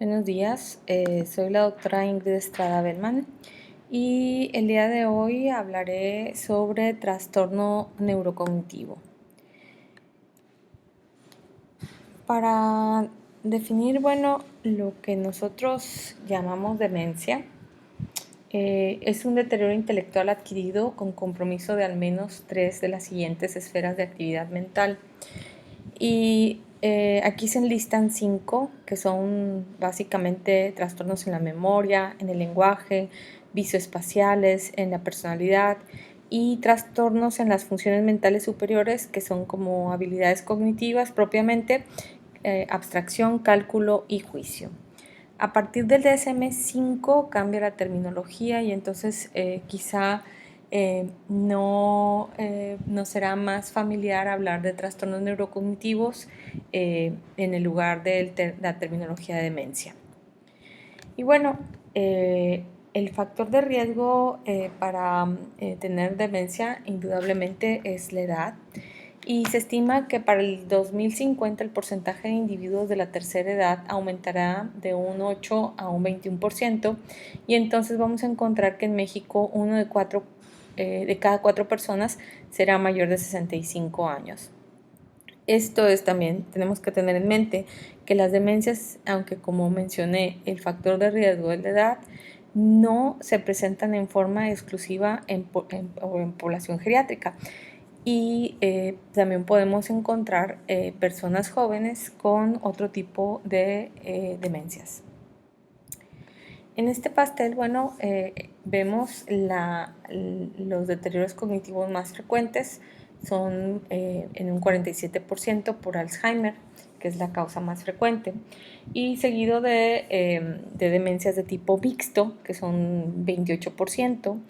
Buenos días, soy la doctora Ingrid Estrada Bellman y el día de hoy hablaré sobre trastorno neurocognitivo. Para definir, lo que nosotros llamamos demencia, es un deterioro intelectual adquirido con compromiso de al menos 3 de las siguientes esferas de actividad mental. Y aquí se enlistan 5, que son básicamente trastornos en la memoria, en el lenguaje, visoespaciales, en la personalidad y trastornos en las funciones mentales superiores, que son como habilidades cognitivas propiamente, abstracción, cálculo y juicio. A partir del DSM-5 cambia la terminología y entonces quizá no será más familiar hablar de trastornos neurocognitivos en el lugar de la terminología de demencia. Y el factor de riesgo para tener demencia indudablemente es la edad. Y se estima que para el 2050 el porcentaje de individuos de la tercera edad aumentará de un 8 a un 21%, y entonces vamos a encontrar que en México uno de cada 4 personas será mayor de 65 años. Esto es también, tenemos que tener en mente que las demencias, aunque como mencioné, el factor de riesgo es la edad, no se presentan en forma exclusiva en población geriátrica. Y también podemos encontrar personas jóvenes con otro tipo de demencias. En este pastel, vemos los deterioros cognitivos más frecuentes son en un 47% por Alzheimer, que es la causa más frecuente, y seguido de demencias de tipo mixto, que son 28%,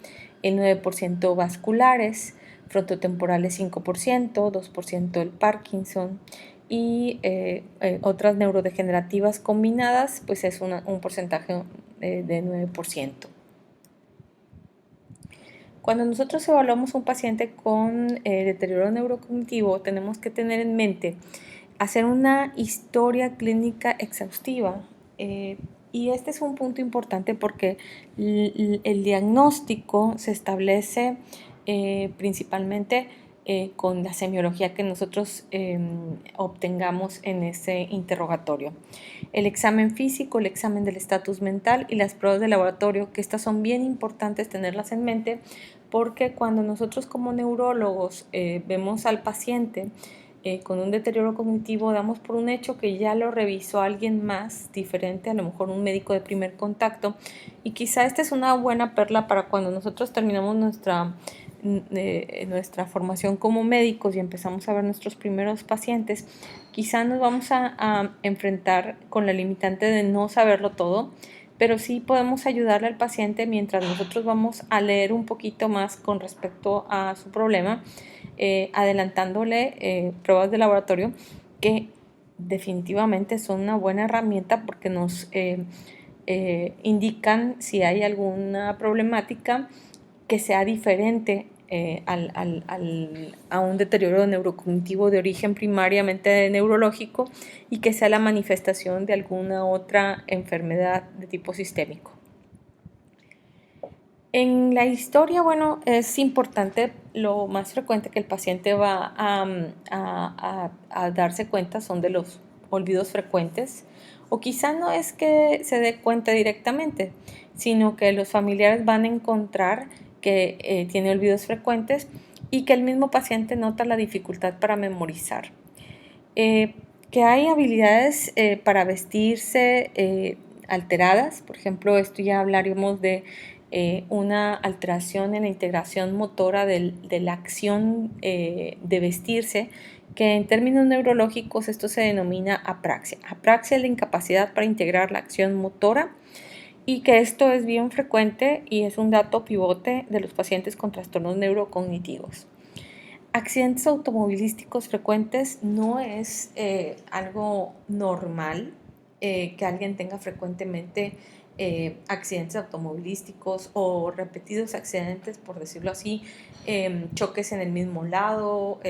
el 9% vasculares, frontotemporales 5%, 2% el Parkinson, y otras neurodegenerativas combinadas, pues es un porcentaje de 9%. Cuando nosotros evaluamos un paciente con deterioro neurocognitivo, tenemos que tener en mente hacer una historia clínica exhaustiva. Y este es un punto importante porque el diagnóstico se establece principalmente con la semiología que nosotros obtengamos en ese interrogatorio. El examen físico, el examen del estatus mental y las pruebas de laboratorio, que estas son bien importantes tenerlas en mente, porque cuando nosotros como neurólogos vemos al paciente con un deterioro cognitivo, damos por un hecho que ya lo revisó alguien más diferente, a lo mejor un médico de primer contacto, y quizá esta es una buena perla para cuando nosotros terminamos nuestra formación como médicos y empezamos a ver nuestros primeros pacientes. Quizá nos vamos a enfrentar con la limitante de no saberlo todo, pero sí podemos ayudarle al paciente mientras nosotros vamos a leer un poquito más con respecto a su problema, adelantándole pruebas de laboratorio que definitivamente son una buena herramienta porque nos indican si hay alguna problemática que sea diferente a un deterioro neurocognitivo de origen primariamente neurológico y que sea la manifestación de alguna otra enfermedad de tipo sistémico. En la historia, es importante, lo más frecuente que el paciente va a darse cuenta son de los olvidos frecuentes, o quizá no es que se dé cuenta directamente, sino que los familiares van a encontrar que tiene olvidos frecuentes y que el mismo paciente nota la dificultad para memorizar. Que hay habilidades para vestirse alteradas, por ejemplo, esto ya hablaríamos de una alteración en la integración motora de la acción de vestirse, que en términos neurológicos esto se denomina apraxia. Apraxia es la incapacidad para integrar la acción motora, y que esto es bien frecuente y es un dato pivote de los pacientes con trastornos neurocognitivos. Accidentes automovilísticos frecuentes no es algo normal que alguien tenga frecuentemente accidentes automovilísticos o repetidos accidentes, por decirlo así, choques en el mismo lado,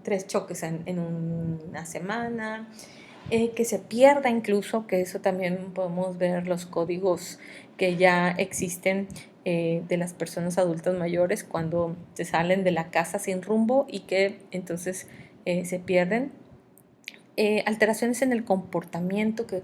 3 choques en una semana, que se pierda incluso, que eso también podemos ver los códigos que ya existen de las personas adultas mayores cuando se salen de la casa sin rumbo y que entonces se pierden. Alteraciones en el comportamiento, que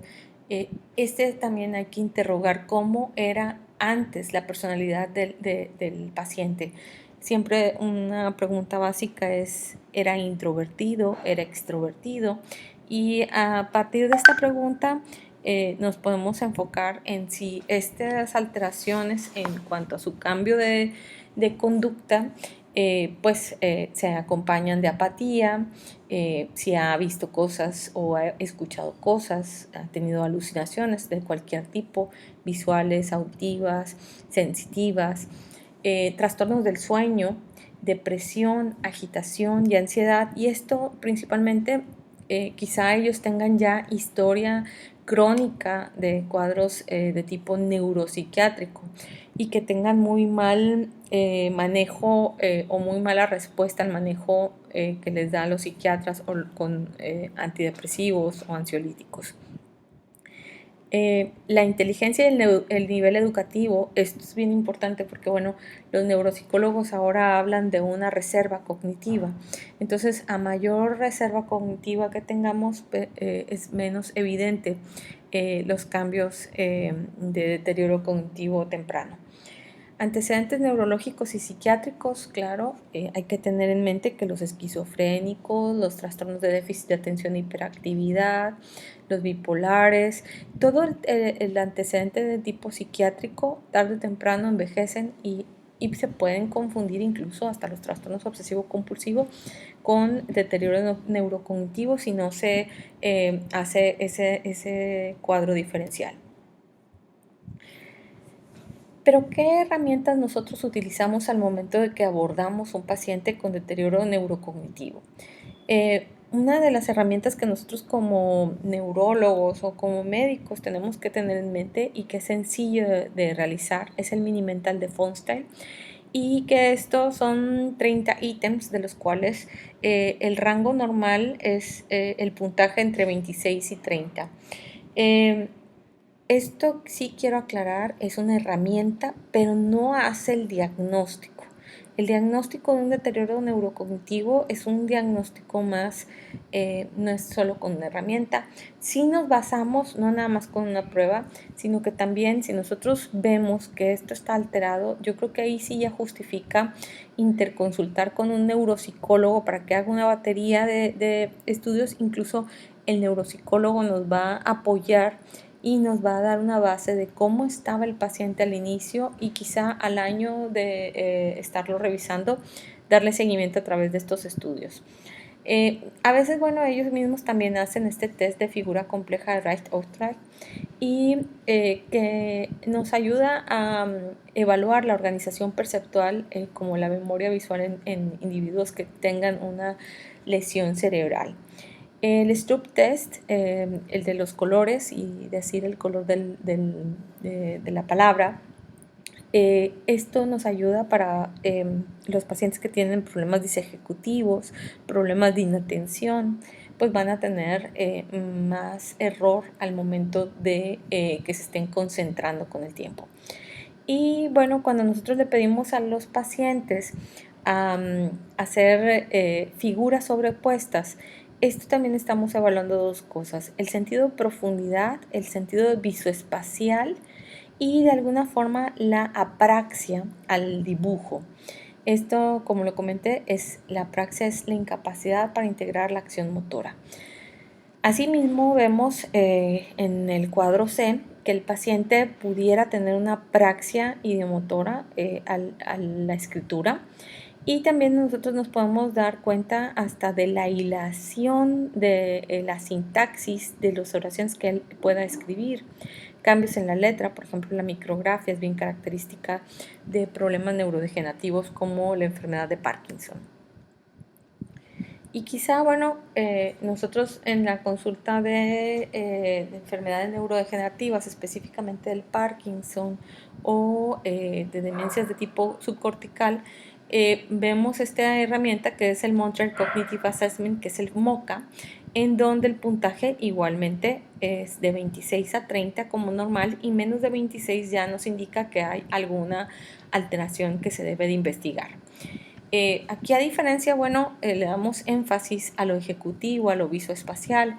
también hay que interrogar cómo era antes la personalidad del paciente. Siempre una pregunta básica es, ¿era introvertido? ¿Era extrovertido? Y a partir de esta pregunta nos podemos enfocar en si estas alteraciones en cuanto a su cambio de conducta se acompañan de apatía, si ha visto cosas o ha escuchado cosas, ha tenido alucinaciones de cualquier tipo, visuales, auditivas, sensitivas, trastornos del sueño, depresión, agitación y ansiedad. Y esto principalmente quizá ellos tengan ya historia crónica de cuadros de tipo neuropsiquiátrico y que tengan muy mal manejo o muy mala respuesta al manejo que les dan los psiquiatras o con antidepresivos o ansiolíticos. La inteligencia y el nivel educativo, esto es bien importante porque, bueno, los neuropsicólogos ahora hablan de una reserva cognitiva. Entonces, a mayor reserva cognitiva que tengamos, es menos evidente los cambios de deterioro cognitivo temprano. Antecedentes neurológicos y psiquiátricos, claro, hay que tener en mente que los esquizofrénicos, los trastornos de déficit de atención e hiperactividad, los bipolares, todo el antecedente de tipo psiquiátrico, tarde o temprano envejecen y se pueden confundir incluso hasta los trastornos obsesivo-compulsivos con deterioro neurocognitivo si no se hace ese cuadro diferencial. Pero ¿qué herramientas nosotros utilizamos al momento de que abordamos un paciente con deterioro neurocognitivo? Una de las herramientas que nosotros como neurólogos o como médicos tenemos que tener en mente y que es sencillo de realizar es el mini mental de Fonstein, y que estos son 30 ítems de los cuales el rango normal es el puntaje entre 26 y 30. Esto sí quiero aclarar, es una herramienta, pero no hace el diagnóstico. El diagnóstico de un deterioro neurocognitivo es un diagnóstico más, no es solo con una herramienta. Si nos basamos no nada más con una prueba, sino que también si nosotros vemos que esto está alterado, yo creo que ahí sí ya justifica interconsultar con un neuropsicólogo para que haga una batería de estudios. Incluso el neuropsicólogo nos va a apoyar y nos va a dar una base de cómo estaba el paciente al inicio y quizá al año de estarlo revisando, darle seguimiento a través de estos estudios. A veces, bueno, ellos mismos también hacen este test de figura compleja de Reich-Ostrach y que nos ayuda a evaluar la organización perceptual como la memoria visual en individuos que tengan una lesión cerebral. El Stroop Test, el de los colores y decir el color de la palabra, esto nos ayuda para los pacientes que tienen problemas disejecutivos, problemas de inatención, pues van a tener más error al momento de que se estén concentrando con el tiempo. Y bueno, cuando nosotros le pedimos a los pacientes hacer figuras sobrepuestas, esto también estamos evaluando dos cosas: el sentido de profundidad, el sentido visoespacial y de alguna forma la apraxia al dibujo. Esto, como lo comenté, la apraxia es la incapacidad para integrar la acción motora. Asimismo, vemos en el cuadro C que el paciente pudiera tener una apraxia ideomotora a la escritura, y también nosotros nos podemos dar cuenta hasta de la hilación de la sintaxis de las oraciones que él pueda escribir. Cambios en la letra, por ejemplo, la micrografía es bien característica de problemas neurodegenerativos como la enfermedad de Parkinson. Y quizá, bueno, nosotros en la consulta de enfermedades neurodegenerativas, específicamente del Parkinson o de demencias de tipo subcortical, vemos esta herramienta que es el Montreal Cognitive Assessment, que es el MoCA, en donde el puntaje igualmente es de 26 a 30 como normal, y menos de 26 ya nos indica que hay alguna alteración que se debe de investigar. Aquí, a diferencia, bueno, le damos énfasis a lo ejecutivo, a lo visoespacial,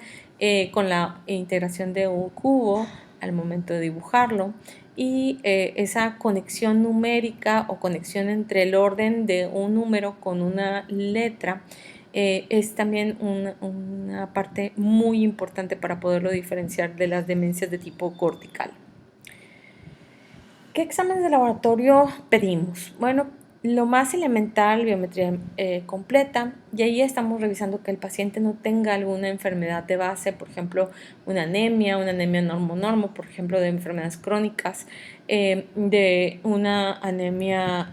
con la integración de un cubo al momento de dibujarlo, y esa conexión numérica o conexión entre el orden de un número con una letra es también una parte muy importante para poderlo diferenciar de las demencias de tipo cortical. ¿Qué exámenes de laboratorio pedimos? Bueno, lo más elemental, biometría completa, y ahí estamos revisando que el paciente no tenga alguna enfermedad de base, por ejemplo, una anemia normo-normo, por ejemplo, de enfermedades crónicas, de una anemia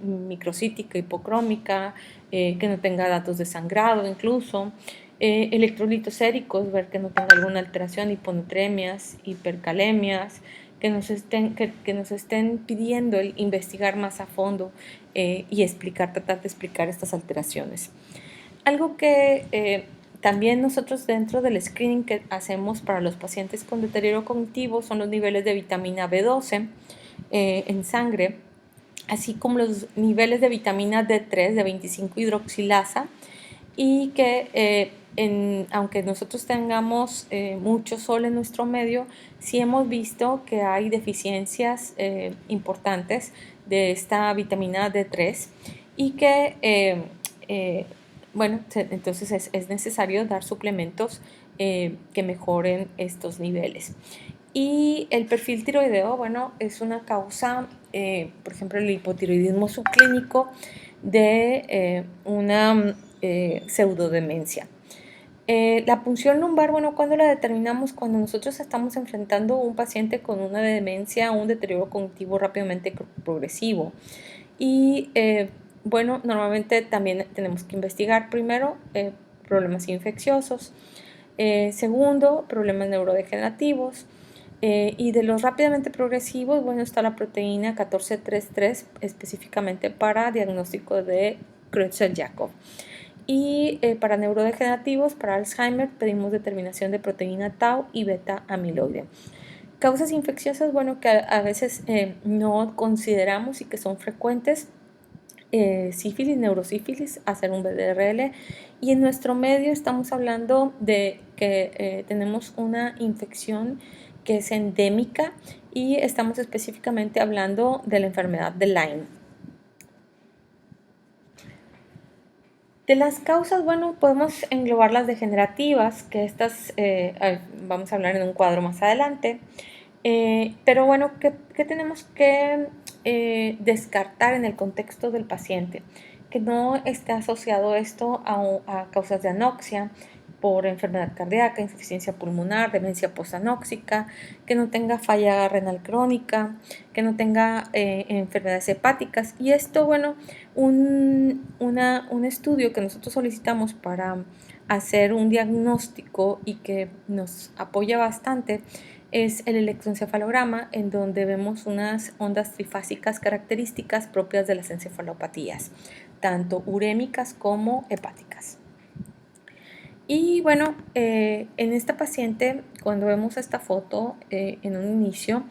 microcítica, hipocrómica, que no tenga datos de sangrado incluso, electrolitos séricos, ver que no tenga alguna alteración, hiponatremias, hipercalemias, que nos estén pidiendo el investigar más a fondo y tratar de explicar estas alteraciones. Algo que también nosotros dentro del screening que hacemos para los pacientes con deterioro cognitivo son los niveles de vitamina B12 en sangre, así como los niveles de vitamina D3 de 25-hidroxilasa, y que aunque nosotros tengamos mucho sol en nuestro medio, sí hemos visto que hay deficiencias importantes de esta vitamina D3, y que bueno, entonces es necesario dar suplementos que mejoren estos niveles. Y el perfil tiroideo, bueno, es una causa, por ejemplo, el hipotiroidismo subclínico de una pseudodemencia. La punción lumbar, bueno, ¿cuándo la determinamos? Cuando nosotros estamos enfrentando a un paciente con una demencia o un deterioro cognitivo rápidamente progresivo. Y bueno, normalmente también tenemos que investigar primero problemas infecciosos, segundo, problemas neurodegenerativos, y de los rápidamente progresivos, bueno, está la proteína 1433 específicamente para diagnóstico de Creutzfeldt-Jakob. Y para neurodegenerativos, para Alzheimer, pedimos determinación de proteína tau y beta amiloide. Causas infecciosas, bueno, que a veces no consideramos y que son frecuentes: sífilis, neurosífilis, hacer un BDRL. Y en nuestro medio estamos hablando de que tenemos una infección que es endémica, y estamos específicamente hablando de la enfermedad de Lyme. De las causas, bueno, podemos englobar las degenerativas, que estas vamos a hablar en un cuadro más adelante. Pero bueno, ¿qué tenemos que descartar en el contexto del paciente? Que no esté asociado esto a causas de anoxia por enfermedad cardíaca, insuficiencia pulmonar, demencia posanóxica, que no tenga falla renal crónica, que no tenga enfermedades hepáticas. Y esto, bueno, un estudio que nosotros solicitamos para hacer un diagnóstico y que nos apoya bastante es el electroencefalograma, en donde vemos unas ondas trifásicas características propias de las encefalopatías, tanto urémicas como hepáticas. Y bueno, en esta paciente, cuando vemos esta foto en un inicio,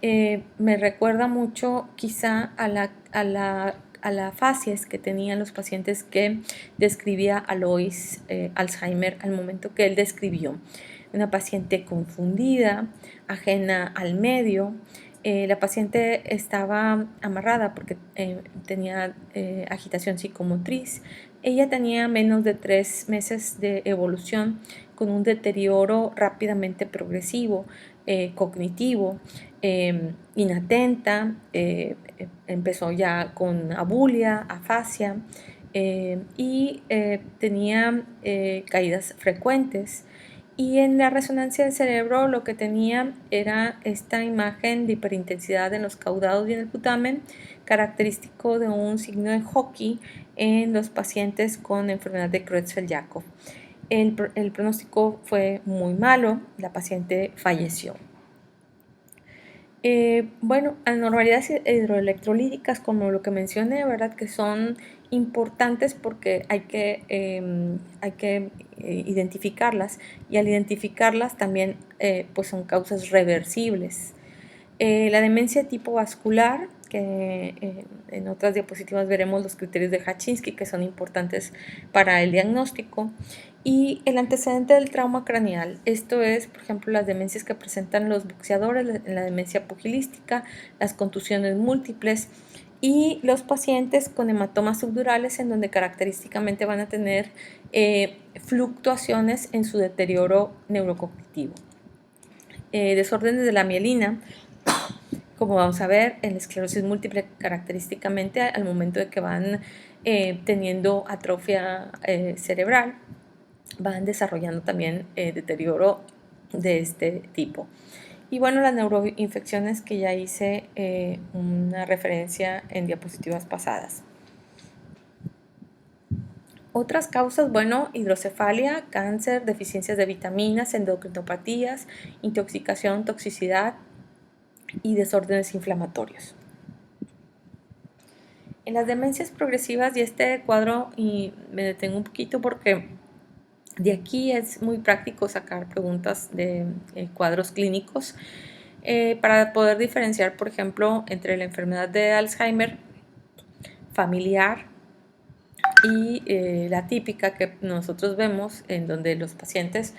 me recuerda mucho quizá a la facies que tenían los pacientes que describía Alois Alzheimer al momento que él describió. Una paciente confundida, ajena al medio. La paciente estaba amarrada porque tenía agitación psicomotriz. Ella tenía menos de 3 meses de evolución, con un deterioro rápidamente progresivo, cognitivo, inatenta, empezó ya con abulia, afasia, y tenía caídas frecuentes. Y en la resonancia del cerebro lo que tenía era esta imagen de hiperintensidad en los caudados y en el putamen, característico de un signo de Hockey en los pacientes con enfermedad de Creutzfeldt-Jakob. El pronóstico fue muy malo, la paciente falleció. Bueno, anormalidades hidroelectrolíticas, como lo que mencioné, ¿verdad? Que son importantes porque hay que identificarlas, y al identificarlas también pues son causas reversibles. La demencia tipo vascular, que en otras diapositivas veremos los criterios de Hachinsky que son importantes para el diagnóstico, y el antecedente del trauma craneal. Esto es, por ejemplo, las demencias que presentan los boxeadores, la demencia pugilística, las contusiones múltiples y los pacientes con hematomas subdurales, en donde característicamente van a tener fluctuaciones en su deterioro neurocognitivo. Desórdenes de la mielina, como vamos a ver, en la esclerosis múltiple, característicamente al momento de que van teniendo atrofia cerebral, van desarrollando también deterioro de este tipo. Y bueno, las neuroinfecciones, que ya hice una referencia en diapositivas pasadas. Otras causas, bueno, hidrocefalia, cáncer, deficiencias de vitaminas, endocrinopatías, intoxicación, toxicidad y desórdenes inflamatorios. En las demencias progresivas, y este cuadro, y me detengo un poquito porque de aquí es muy práctico sacar preguntas de cuadros clínicos para poder diferenciar, por ejemplo, entre la enfermedad de Alzheimer familiar y la típica que nosotros vemos, en donde los pacientes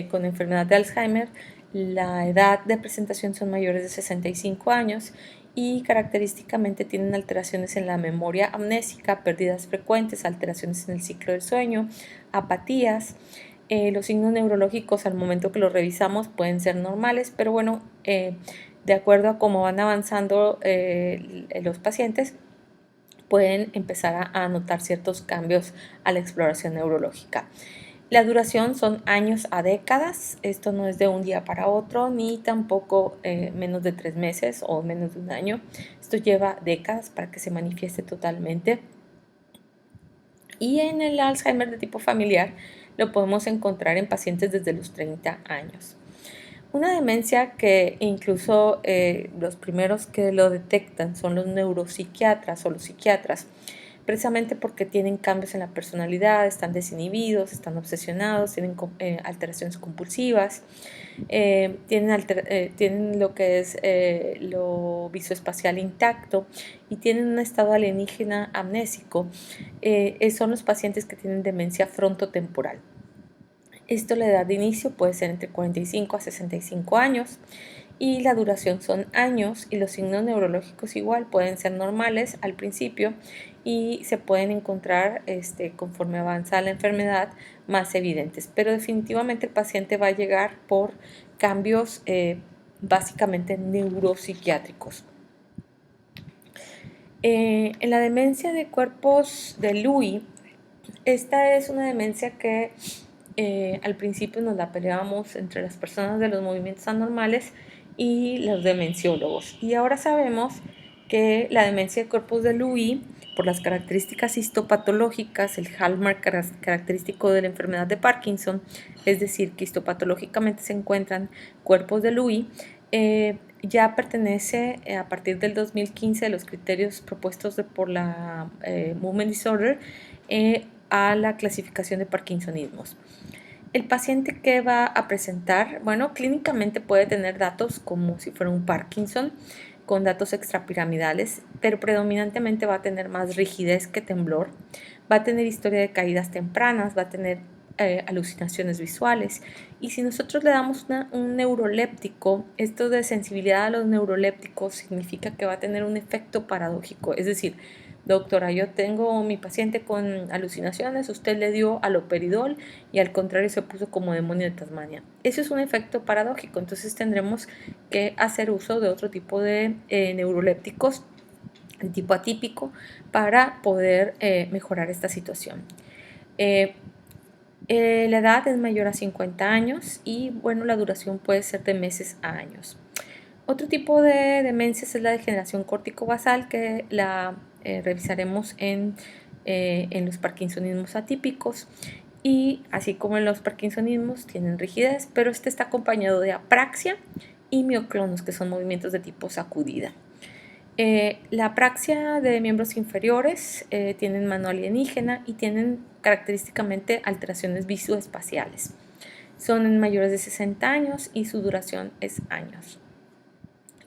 con enfermedad de Alzheimer, la edad de presentación son mayores de 65 años y característicamente tienen alteraciones en la memoria amnésica, pérdidas frecuentes, alteraciones en el ciclo del sueño, apatías. Los signos neurológicos, al momento que los revisamos, pueden ser normales, pero bueno, de acuerdo a cómo van avanzando los pacientes, pueden empezar a notar ciertos cambios a la exploración neurológica. La duración son años a décadas. Esto no es de un día para otro, ni tampoco menos de 3 meses o menos de un año. Esto lleva décadas para que se manifieste totalmente. Y en el Alzheimer de tipo familiar lo podemos encontrar en pacientes desde los 30 años. Una demencia que incluso los primeros que lo detectan son los neuropsiquiatras o los psiquiatras, precisamente porque tienen cambios en la personalidad, están desinhibidos, están obsesionados, tienen alteraciones compulsivas, tienen lo que es lo visoespacial intacto y tienen un estado alienígena amnésico. Son los pacientes que tienen demencia frontotemporal. Esto, la edad de inicio puede ser entre 45 a 65 años y la duración son años, y los signos neurológicos igual pueden ser normales al principio y se pueden encontrar conforme avanza la enfermedad más evidentes, pero definitivamente el paciente va a llegar por cambios básicamente neuropsiquiátricos. En la demencia de cuerpos de Lewy, esta es una demencia que al principio nos la peleábamos entre las personas de los movimientos anormales y los demenciólogos. Y ahora sabemos que la demencia de cuerpos de Lewy, por las características histopatológicas, el hallmark característico de la enfermedad de Parkinson, es decir, que histopatológicamente se encuentran cuerpos de Lewy, ya pertenece a partir del 2015 los criterios propuestos por la Movement Disorder a la clasificación de parkinsonismos. El paciente que va a presentar, bueno, clínicamente puede tener datos como si fuera un Parkinson, con datos extrapiramidales, pero predominantemente va a tener más rigidez que temblor, va a tener historia de caídas tempranas, va a tener alucinaciones visuales, y si nosotros le damos un neuroléptico, esto de sensibilidad a los neurolépticos significa que va a tener un efecto paradójico, es decir, doctora, yo tengo mi paciente con alucinaciones, usted le dio aloperidol y al contrario se puso como demonio de Tasmania. Eso es un efecto paradójico, entonces tendremos que hacer uso de otro tipo de neurolépticos de tipo atípico para poder mejorar esta situación. La edad es mayor a 50 años y bueno, la duración puede ser de meses a años. Otro tipo de demencias es la degeneración córtico-basal, que la revisaremos en los parkinsonismos atípicos, y así como en los parkinsonismos tienen rigidez, pero este está acompañado de apraxia y mioclonos, que son movimientos de tipo sacudida. La apraxia de miembros inferiores tienen mano alienígena y tienen característicamente alteraciones visoespaciales. Son mayores de 60 años y su duración es años.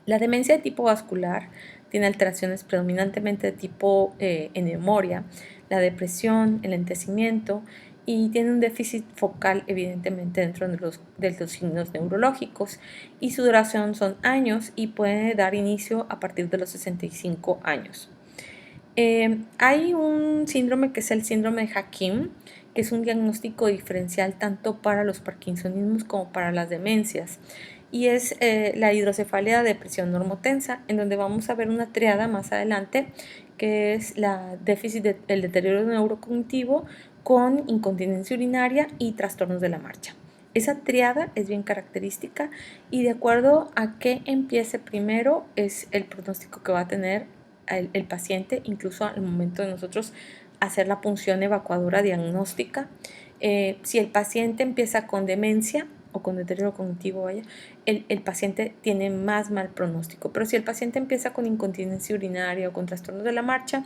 La demencia de tipo vascular tiene alteraciones predominantemente de tipo en memoria, la depresión, el lentecimiento y tiene un déficit focal evidentemente dentro de los signos neurológicos y su duración son años y puede dar inicio a partir de los 65 años. Hay un síndrome que es el síndrome de Hakim, que es un diagnóstico diferencial tanto para los parkinsonismos como para las demencias, y es la hidrocefalia de depresión normotensa, en donde vamos a ver una triada más adelante, que es el deterioro neurocognitivo con incontinencia urinaria y trastornos de la marcha. Esa triada es bien característica y de acuerdo a qué empiece primero es el pronóstico que va a tener el paciente, incluso al momento de nosotros hacer la punción evacuadora diagnóstica. Si el paciente empieza con demencia o con deterioro cognitivo, el paciente tiene más mal pronóstico. Pero si el paciente empieza con incontinencia urinaria o con trastornos de la marcha,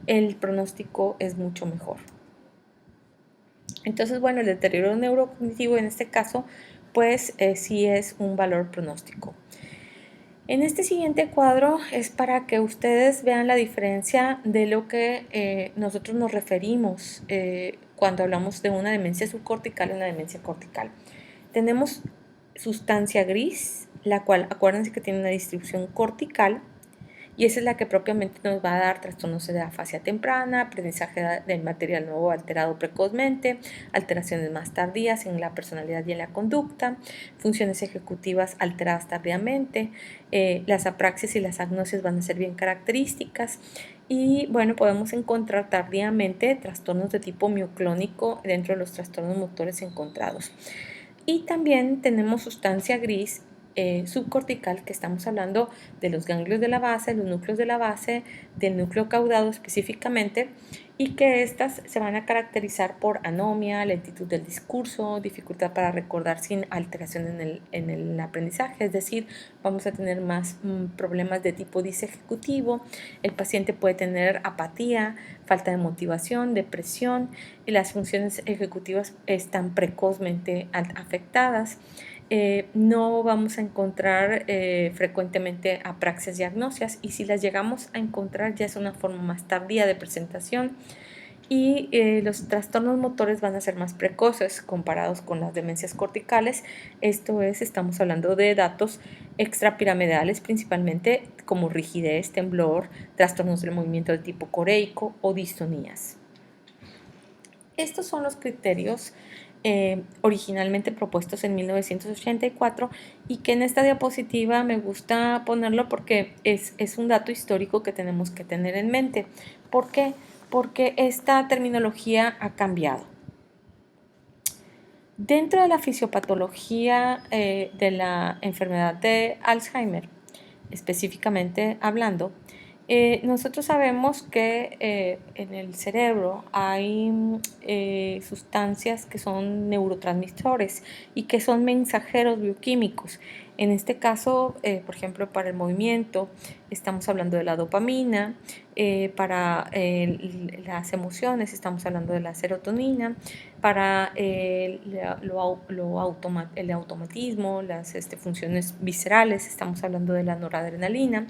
el pronóstico es mucho mejor. Entonces, bueno, el deterioro neurocognitivo en este caso, pues sí es un valor pronóstico. En este siguiente cuadro es para que ustedes vean la diferencia de lo que nosotros nos referimos cuando hablamos de una demencia subcortical y una demencia cortical. Tenemos sustancia gris, la cual acuérdense que tiene una distribución cortical y esa es la que propiamente nos va a dar trastornos de afasia temprana, aprendizaje del material nuevo alterado precozmente, alteraciones más tardías en la personalidad y en la conducta, funciones ejecutivas alteradas tardíamente, las apraxias y las agnosias van a ser bien características y bueno, podemos encontrar tardíamente trastornos de tipo mioclónico dentro de los trastornos motores encontrados. Y también tenemos sustancia gris subcortical, que estamos hablando de los ganglios de la base, los núcleos de la base, del núcleo caudado específicamente, y que estas se van a caracterizar por anomia, lentitud del discurso, dificultad para recordar sin alteración en el aprendizaje, es decir, vamos a tener más problemas de tipo disejecutivo, el paciente puede tener apatía, falta de motivación, depresión, y las funciones ejecutivas están precozmente afectadas. No vamos a encontrar frecuentemente apraxias y agnosias y si las llegamos a encontrar ya es una forma más tardía de presentación y los trastornos motores van a ser más precoces comparados con las demencias corticales. Esto es, estamos hablando de datos extrapiramidales principalmente como rigidez, temblor, trastornos del movimiento del tipo coreico o distonías. Estos son los criterios originalmente propuestos en 1984 y que en esta diapositiva me gusta ponerlo porque es un dato histórico que tenemos que tener en mente. ¿Por qué? Porque esta terminología ha cambiado. Dentro de la fisiopatología de la enfermedad de Alzheimer, específicamente hablando, nosotros sabemos que en el cerebro hay sustancias que son neurotransmisores y que son mensajeros bioquímicos. En este caso, por ejemplo, para el movimiento, estamos hablando de la dopamina, para las emociones estamos hablando de la serotonina, para el automatismo, las funciones viscerales estamos hablando de la noradrenalina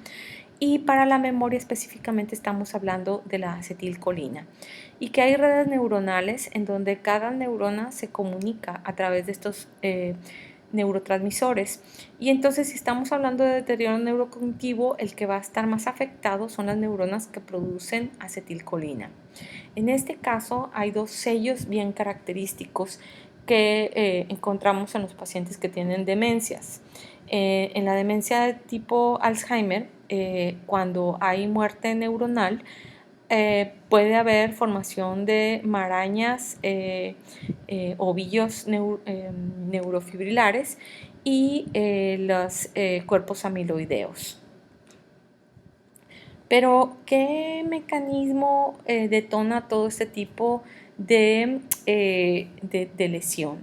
y para la memoria específicamente estamos hablando de la acetilcolina y que hay redes neuronales en donde cada neurona se comunica a través de estos neurotransmisores y entonces si estamos hablando de deterioro neurocognitivo el que va a estar más afectado son las neuronas que producen acetilcolina. En este caso hay dos sellos bien característicos que encontramos en los pacientes que tienen demencias. En la demencia de tipo Alzheimer, cuando hay muerte neuronal, puede haber formación de marañas, ovillos neurofibrilares y los cuerpos amiloideos. Pero, ¿qué mecanismo detona todo este tipo de lesión?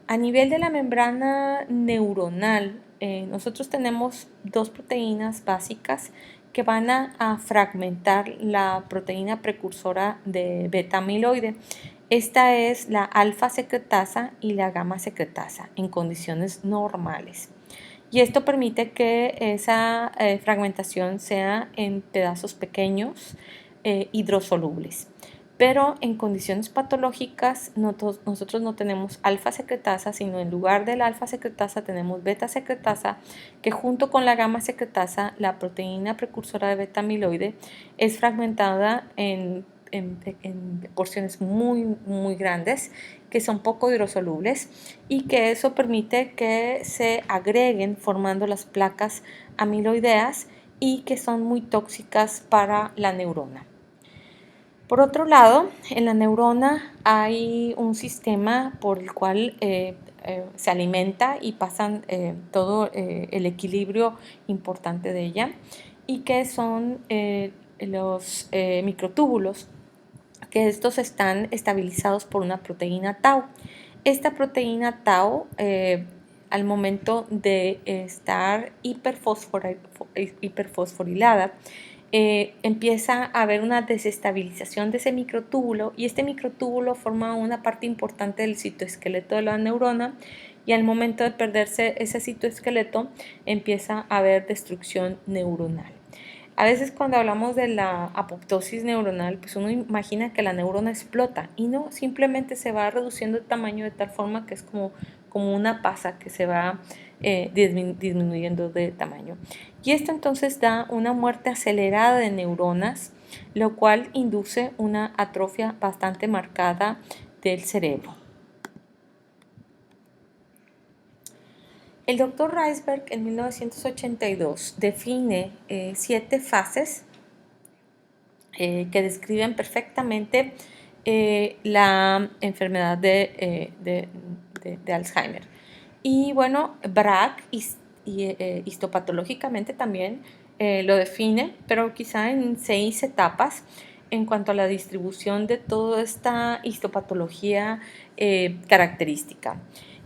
A nivel de la membrana neuronal, nosotros tenemos dos proteínas básicas que van a fragmentar la proteína precursora de beta amiloide. Esta es la alfa secretasa y la gamma secretasa en condiciones normales. Y esto permite que esa fragmentación sea en pedazos pequeños, hidrosolubles. Pero en condiciones patológicas nosotros no tenemos alfa secretasa, sino en lugar de la alfa secretasa tenemos beta secretasa, que junto con la gamma secretasa, la proteína precursora de beta amiloide, es fragmentada en porciones muy grandes, que son poco hidrosolubles, y que eso permite que se agreguen formando las placas amiloideas y que son muy tóxicas para la neurona. Por otro lado, en la neurona hay un sistema por el cual se alimenta y pasan todo el equilibrio importante de ella, y que son los microtúbulos, que estos están estabilizados por una proteína tau. Esta proteína tau, al momento de estar hiperfosforilada, empieza a haber una desestabilización de ese microtúbulo, y este microtúbulo forma una parte importante del citoesqueleto de la neurona, y al momento de perderse ese citoesqueleto empieza a haber destrucción neuronal. A veces cuando hablamos de la apoptosis neuronal, pues uno imagina que la neurona explota, y no, simplemente se va reduciendo de tamaño de tal forma que es como una pasa que se va disminuyendo de tamaño. Y esto entonces da una muerte acelerada de neuronas, lo cual induce una atrofia bastante marcada del cerebro. El doctor Reisberg en 1982 define 7 fases que describen perfectamente la enfermedad de Alzheimer. Y bueno, Braak histopatológicamente también lo define, pero quizá en 6 etapas en cuanto a la distribución de toda esta histopatología característica.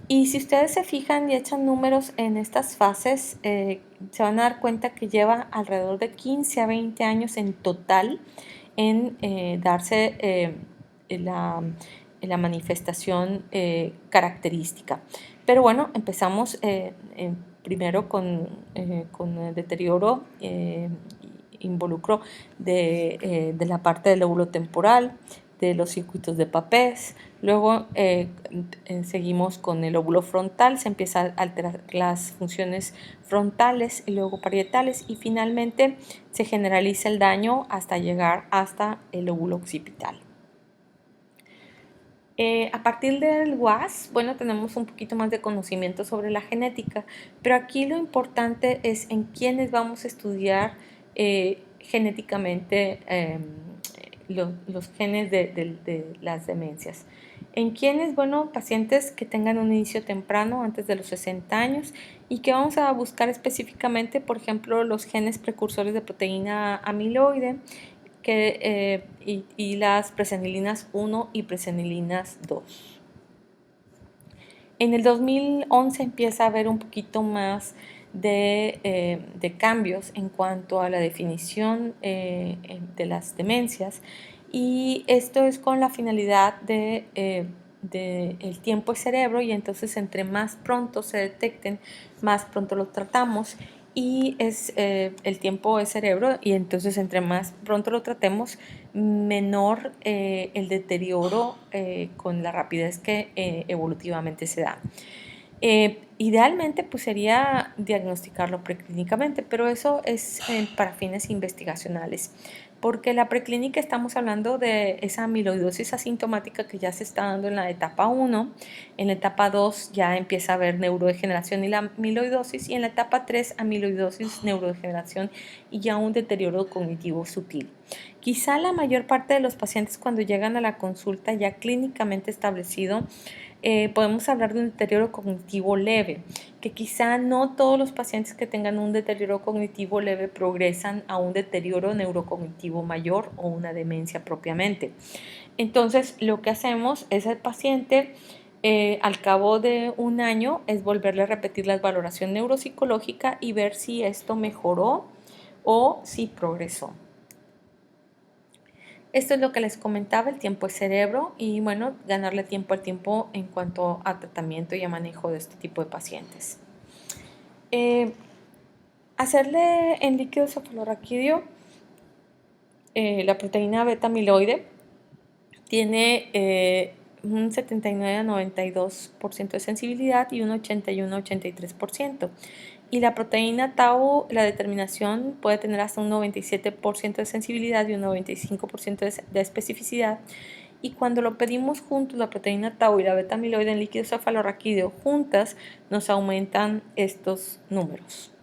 Y si ustedes se fijan y echan números en estas fases, se van a dar cuenta que lleva alrededor de 15 a 20 años en total en darse la manifestación característica. Pero bueno, empezamos primero con el deterioro involucro de la parte del lóbulo temporal, de los circuitos de Papez. Luego seguimos con el lóbulo frontal, se empiezan a alterar las funciones frontales y luego parietales, y finalmente se generaliza el daño hasta llegar hasta el lóbulo occipital. A partir del WAS, bueno, tenemos un poquito más de conocimiento sobre la genética, pero aquí lo importante es en quiénes vamos a estudiar genéticamente los genes de las demencias. En quienes, bueno, pacientes que tengan un inicio temprano, antes de los 60 años, y que vamos a buscar específicamente, por ejemplo, los genes precursores de proteína amiloide, y las presenilinas 1 y presenilinas 2. En el 2011 empieza a haber un poquito más de cambios en cuanto a la definición de las demencias, y esto es con la finalidad de el tiempo es cerebro, y entonces entre más pronto se detecten, más pronto lo tratamos, y es el tiempo es cerebro, y entonces entre más pronto lo tratemos, menor el deterioro con la rapidez que evolutivamente se da. Idealmente pues sería diagnosticarlo preclínicamente, pero eso es para fines investigacionales, porque la preclínica estamos hablando de esa amiloidosis asintomática que ya se está dando en la etapa 1, en la etapa 2 ya empieza a haber neurodegeneración y la amiloidosis, y en la etapa 3 amiloidosis, neurodegeneración y ya un deterioro cognitivo sutil. Quizá la mayor parte de los pacientes cuando llegan a la consulta ya clínicamente establecido, podemos hablar de un deterioro cognitivo leve, que quizá no todos los pacientes que tengan un deterioro cognitivo leve progresan a un deterioro neurocognitivo mayor o una demencia propiamente. Entonces, lo que hacemos es al paciente, al cabo de un año, es volverle a repetir la valoración neuropsicológica y ver si esto mejoró o si progresó. Esto es lo que les comentaba, el tiempo es cerebro y bueno, ganarle tiempo al tiempo en cuanto a tratamiento y a manejo de este tipo de pacientes. Hacerle en líquido cefalorraquídeo la proteína beta amiloide tiene un 79 a 92% de sensibilidad y un 81 a 83%. Y la proteína tau, la determinación puede tener hasta un 97% de sensibilidad y un 95% de especificidad. Y cuando lo pedimos juntos, la proteína tau y la beta amiloide en líquido cefalorraquídeo juntas, nos aumentan estos números.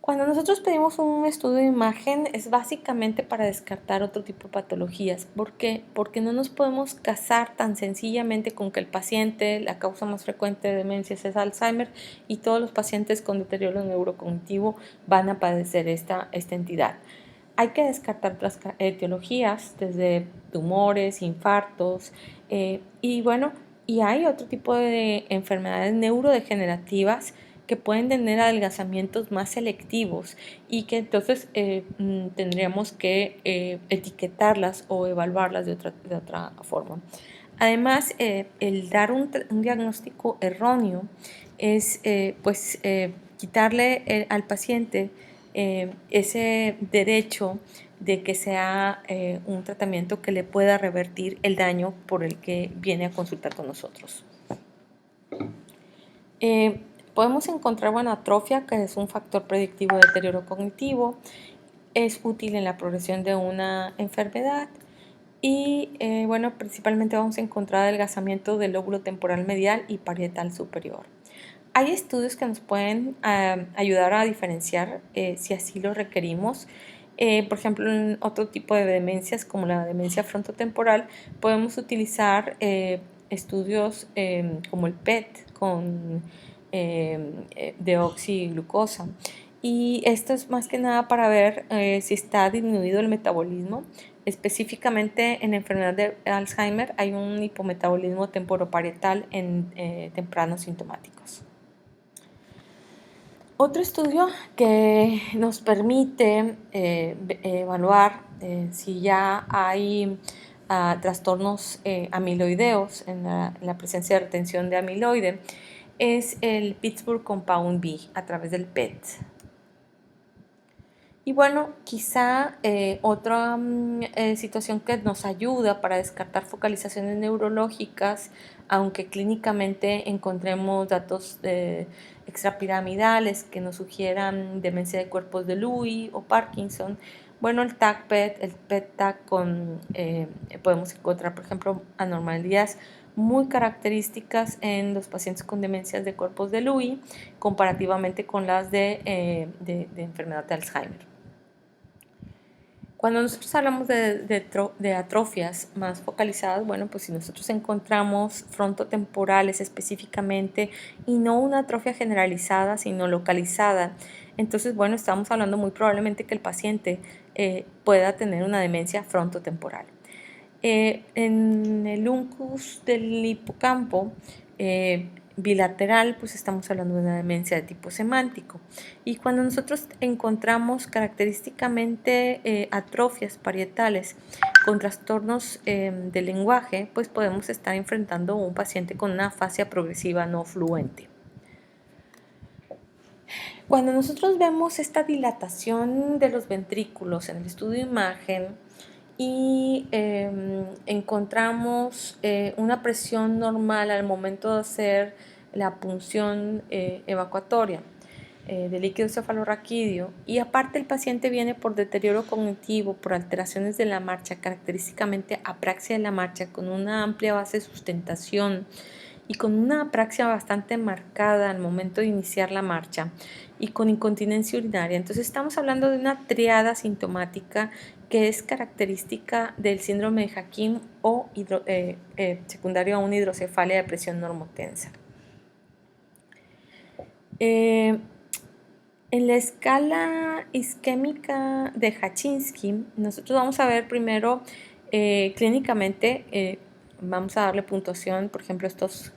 Cuando nosotros pedimos un estudio de imagen es básicamente para descartar otro tipo de patologías. ¿Por qué? Porque no nos podemos casar tan sencillamente con que el paciente, la causa más frecuente de demencias es Alzheimer y todos los pacientes con deterioro neurocognitivo van a padecer esta entidad. Hay que descartar otras etiologías, desde tumores, infartos, y hay otro tipo de enfermedades neurodegenerativas que pueden tener adelgazamientos más selectivos y que entonces tendríamos que etiquetarlas o evaluarlas de otra forma. Además, el dar un diagnóstico erróneo es quitarle al paciente ese derecho de que sea un tratamiento que le pueda revertir el daño por el que viene a consultar con nosotros. Podemos encontrar atrofia, que es un factor predictivo de deterioro cognitivo, es útil en la progresión de una enfermedad y principalmente vamos a encontrar adelgazamiento del lóbulo temporal medial y parietal superior. Hay estudios que nos pueden ayudar a diferenciar si así lo requerimos. Por ejemplo, en otro tipo de demencias como la demencia frontotemporal, podemos utilizar estudios como el PET con deoxiglucosa. Y esto es más que nada para ver si está disminuido el metabolismo. Específicamente en la enfermedad de Alzheimer hay un hipometabolismo temporoparietal en tempranos sintomáticos. Otro estudio que nos permite evaluar si ya hay trastornos amiloideos en la presencia de retención de amiloide es el Pittsburgh Compound B a través del PET. Y bueno, quizá otra situación que nos ayuda para descartar focalizaciones neurológicas, aunque clínicamente encontremos datos extrapiramidales que nos sugieran demencia de cuerpos de Lewy o Parkinson, bueno, el TAC-PET, el PET-TAC podemos encontrar, por ejemplo, anormalidades muy características en los pacientes con demencias de cuerpos de Lewy comparativamente con las de enfermedad de Alzheimer. Cuando nosotros hablamos de atrofias más focalizadas, bueno, pues si nosotros encontramos frontotemporales específicamente y no una atrofia generalizada, sino localizada, entonces, bueno, estamos hablando muy probablemente que el paciente pueda tener una demencia frontotemporal. En el uncus del hipocampo bilateral, pues estamos hablando de una demencia de tipo semántico. Y cuando nosotros encontramos característicamente atrofias parietales con trastornos del lenguaje, pues podemos estar enfrentando a un paciente con una afasia progresiva no fluente. Cuando nosotros vemos esta dilatación de los ventrículos en el estudio de imagen, y encontramos una presión normal al momento de hacer la punción evacuatoria del líquido cefalorraquídeo y aparte el paciente viene por deterioro cognitivo, por alteraciones de la marcha, característicamente apraxia de la marcha con una amplia base de sustentación y con una apraxia bastante marcada al momento de iniciar la marcha y con incontinencia urinaria. Entonces estamos hablando de una triada sintomática que es característica del síndrome de Hakim o secundario a una hidrocefalia de presión normotensa. En la escala isquémica de Jachinsky, nosotros vamos a ver primero clínicamente, vamos a darle puntuación, por ejemplo, estos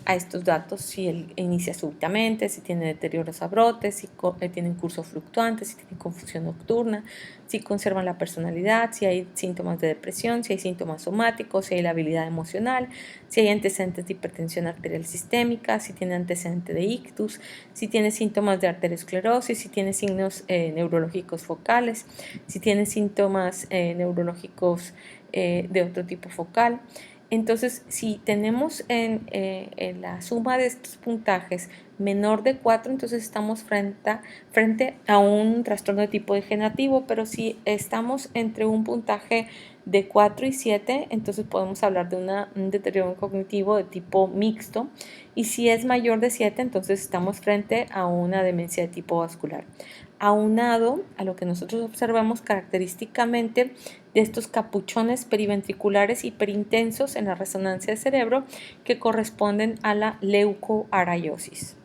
a estos datos si él inicia súbitamente, si tiene deterioros a brotes, si tienen curso fluctuante, si tiene confusión nocturna, si conservan la personalidad, si hay síntomas de depresión, si hay síntomas somáticos, si hay labilidad emocional, si hay antecedentes de hipertensión arterial sistémica, si tiene antecedente de ictus, si tiene síntomas de arteriosclerosis, si tiene signos neurológicos focales, si tiene síntomas neurológicos de otro tipo focal. Entonces, si tenemos en la suma de estos puntajes menor de 4, entonces estamos frente a un trastorno de tipo degenerativo, pero si estamos entre un puntaje de 4 y 7, entonces podemos hablar de un deterioro cognitivo de tipo mixto, y si es mayor de 7, entonces estamos frente a una demencia de tipo vascular. Aunado a lo que nosotros observamos característicamente de estos capuchones periventriculares hiperintensos en la resonancia de cerebro que corresponden a la leucoaraiosis.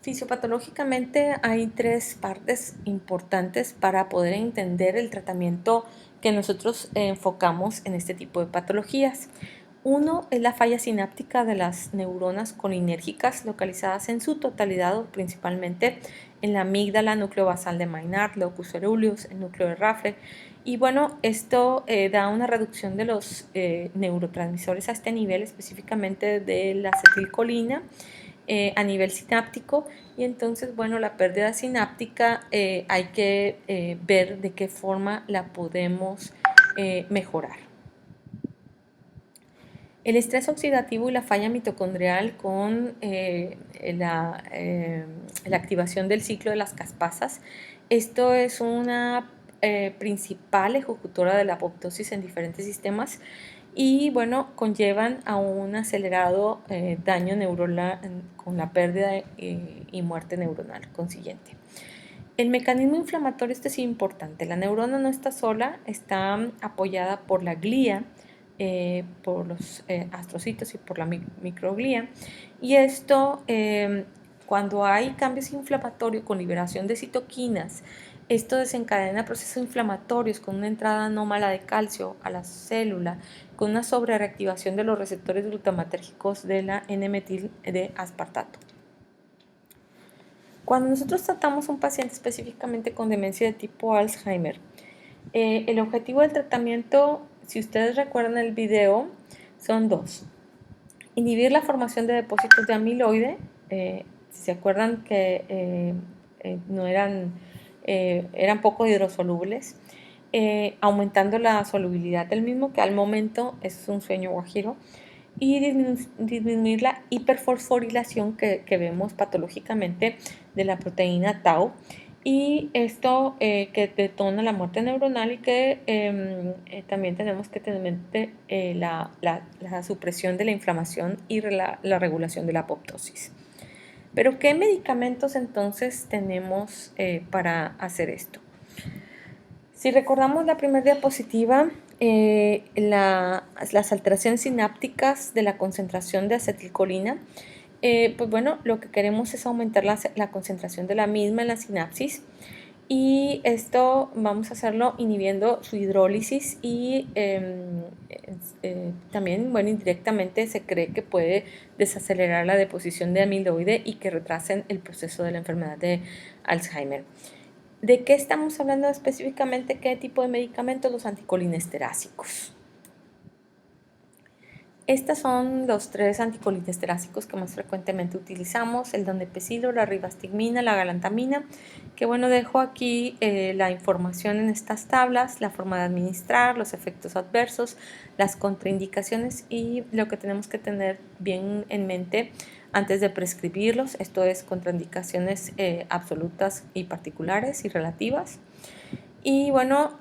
Fisiopatológicamente hay 3 partes importantes para poder entender el tratamiento que nosotros enfocamos en este tipo de patologías. Uno es la falla sináptica de las neuronas colinérgicas localizadas en su totalidad o principalmente en la amígdala, núcleo basal de Maynard, locus coeruleus, el núcleo de Raffle. Y bueno, esto da una reducción de los neurotransmisores a este nivel, específicamente de la acetilcolina a nivel sináptico. Y entonces, bueno, la pérdida sináptica hay que ver de qué forma la podemos mejorar. El estrés oxidativo y la falla mitocondrial con la activación del ciclo de las caspasas. Esto es una principal ejecutora de la apoptosis en diferentes sistemas y bueno, conllevan a un acelerado daño neuronal con la pérdida y muerte neuronal consiguiente. El mecanismo inflamatorio este es importante. La neurona no está sola, está apoyada por la glía, por los astrocitos y por la microglía. Y esto, cuando hay cambios inflamatorios con liberación de citoquinas, esto desencadena procesos inflamatorios con una entrada anómala de calcio a la célula, con una sobrereactivación de los receptores glutamatérgicos de la N-metil de aspartato. Cuando nosotros tratamos a un paciente específicamente con demencia de tipo Alzheimer, el objetivo del tratamiento, si ustedes recuerdan el video, son 2. Inhibir la formación de depósitos de amiloide, si se acuerdan que no eran poco hidrosolubles, aumentando la solubilidad del mismo, que al momento es un sueño guajiro, y disminuir la hiperfosforilación que vemos patológicamente de la proteína tau, y esto que detona la muerte neuronal y que también tenemos que tener en mente la supresión de la inflamación y la regulación de la apoptosis. Pero ¿qué medicamentos entonces tenemos para hacer esto? Si recordamos la primera diapositiva, las alteraciones sinápticas de la concentración de acetilcolina, pues bueno, lo que queremos es aumentar la concentración de la misma en la sinapsis, y esto vamos a hacerlo inhibiendo su hidrólisis y también, bueno, indirectamente se cree que puede desacelerar la deposición de amiloide y que retrasen el proceso de la enfermedad de Alzheimer. ¿De qué estamos hablando específicamente? ¿Qué tipo de medicamentos? Los anticolinesterácicos. Estos son los 3 anticolinesterácicos que más frecuentemente utilizamos: el donepezilo, la ribastigmina, la galantamina, que bueno, dejo aquí la información en estas tablas, la forma de administrar, los efectos adversos, las contraindicaciones y lo que tenemos que tener bien en mente antes de prescribirlos. Esto es contraindicaciones absolutas y particulares y relativas. Y bueno,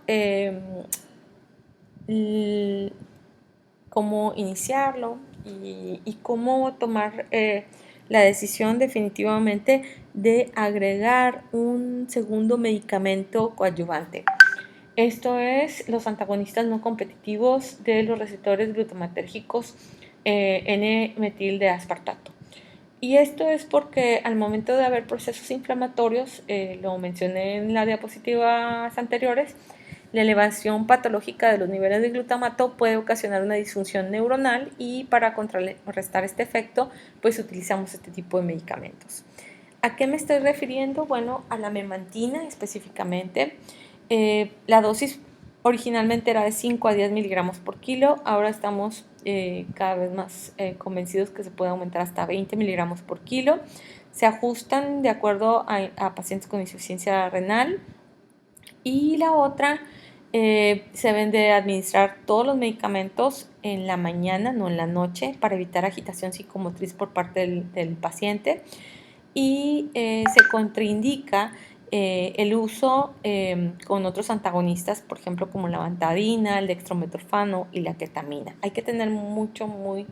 cómo iniciarlo y cómo tomar la decisión definitivamente de agregar un segundo medicamento coadyuvante. Esto es los antagonistas no competitivos de los receptores glutamatérgicos N-metil de aspartato. Y esto es porque al momento de haber procesos inflamatorios, lo mencioné en las diapositivas anteriores, La elevación patológica de los niveles de glutamato puede ocasionar una disfunción neuronal y para contrarrestar este efecto, pues utilizamos este tipo de medicamentos. ¿A qué me estoy refiriendo? Bueno, a la memantina específicamente. La dosis originalmente era de 5 a 10 miligramos por kilo, ahora estamos cada vez más convencidos que se puede aumentar hasta 20 miligramos por kilo. Se ajustan de acuerdo a pacientes con insuficiencia renal. Y la otra, se deben de administrar todos los medicamentos en la mañana, no en la noche, para evitar agitación psicomotriz por parte del paciente. Y se contraindica el uso con otros antagonistas, por ejemplo, como la bantadina, el dextrometorfano y la ketamina. Hay que tener muy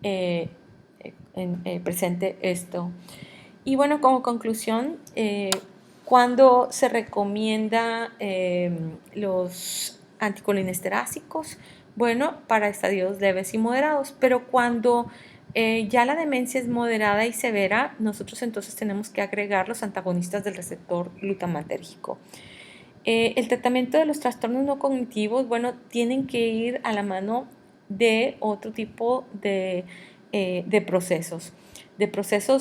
eh, presente esto. Y bueno, como conclusión, cuando se recomienda los anticolinesteráticos, bueno, para estadios leves y moderados, pero cuando ya la demencia es moderada y severa, nosotros entonces tenemos que agregar los antagonistas del receptor glutamátérgico. El tratamiento de los trastornos no cognitivos, bueno, tienen que ir a la mano de otro tipo de procesos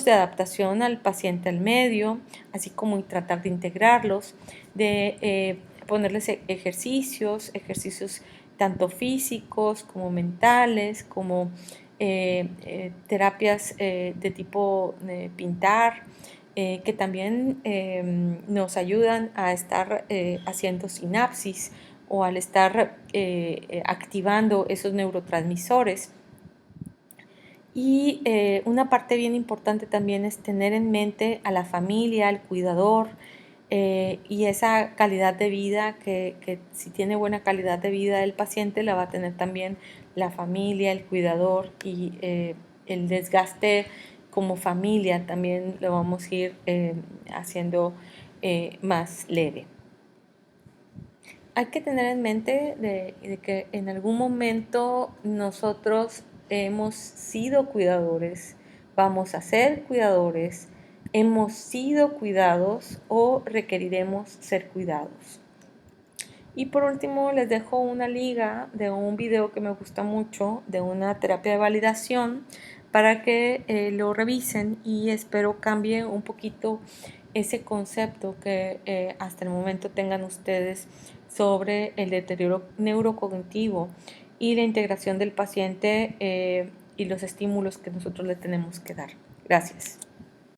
de adaptación al paciente al medio, así como tratar de integrarlos, de ponerles ejercicios tanto físicos como mentales, como terapias de tipo pintar, que también nos ayudan a estar haciendo sinapsis o al estar activando esos neurotransmisores. Y una parte bien importante también es tener en mente a la familia, al cuidador y esa calidad de vida, que si tiene buena calidad de vida el paciente, la va a tener también la familia, el cuidador y el desgaste como familia también lo vamos a ir haciendo más leve. Hay que tener en mente de que en algún momento nosotros hemos sido cuidadores, vamos a ser cuidadores, hemos sido cuidados o requeriremos ser cuidados. Y por último les dejo una liga de un video que me gusta mucho de una terapia de validación para que lo revisen y espero cambie un poquito ese concepto que hasta el momento tengan ustedes sobre el deterioro neurocognitivo y la integración del paciente y los estímulos que nosotros le tenemos que dar. Gracias.